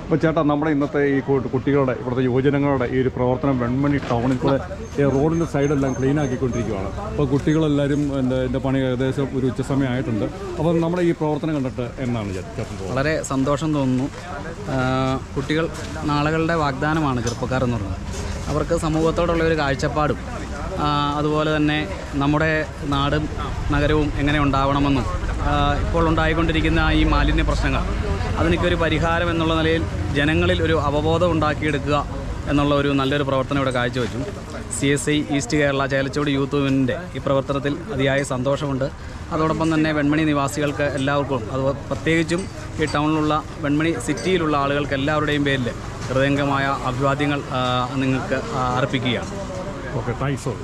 അപ്പോൾ ചേട്ടാ, നമ്മുടെ ഇന്നത്തെ ഈ കുട്ടികളുടെ ഇവിടുത്തെ യുവജനങ്ങളുടെ ഈ ഒരു പ്രവർത്തനം വെൺമണി ടൗണിൽ കൂടെ റോഡിൻ്റെ സൈഡെല്ലാം ക്ലീൻ ആക്കിക്കൊണ്ടിരിക്കുകയാണ്. അപ്പോൾ കുട്ടികളെല്ലാവരും എൻ്റെ പണി ഏകദേശം ഒരു ഉച്ചസമയം ആയിട്ടുണ്ട്. അപ്പം നമ്മുടെ ഈ പ്രവർത്തനം കണ്ടിട്ട് എന്നാണ് ചേട്ടൻ? വളരെ സന്തോഷം തോന്നുന്നു. കുട്ടികൾ നാളുകളുടെ വാഗ്ദാനമാണ് ചെറുപ്പക്കാർ എന്ന് പറയുന്നത്. അവർക്ക് സമൂഹത്തോടുള്ള ഒരു കാഴ്ചപ്പാടും അതുപോലെ തന്നെ നമ്മുടെ നാടും നഗരവും എങ്ങനെ ഉണ്ടാവണമെന്നും ഇപ്പോൾ ഉണ്ടായിക്കൊണ്ടിരിക്കുന്ന ഈ മാലിന്യ പ്രശ്നങ്ങൾ അതിനൊരു പരിഹാരം എന്നുള്ള നിലയിൽ ജനങ്ങളിൽ ഒരു അവബോധം ഉണ്ടാക്കിയെടുക്കുക എന്നുള്ള ഒരു നല്ലൊരു പ്രവർത്തനം ഇവിടെ കാഴ്ചവെച്ചു. CSI east Kerala Chelachodu youth മൂവ്മെൻറ്റിൻ്റെ ഈ പ്രവർത്തനത്തിൽ അതിയായ സന്തോഷമുണ്ട്. അതോടൊപ്പം തന്നെ വെൺമണി നിവാസികൾക്ക് എല്ലാവർക്കും, അത് പ്രത്യേകിച്ചും ഈ ടൗണിലുള്ള വെൺമണി സിറ്റിയിലുള്ള ആളുകൾക്ക് എല്ലാവരുടെയും പേരിൽ ഹൃദയംഗമായ അഭിവാദ്യങ്ങൾ നിങ്ങൾക്ക് അർപ്പിക്കുകയാണ്. Okay, thanks.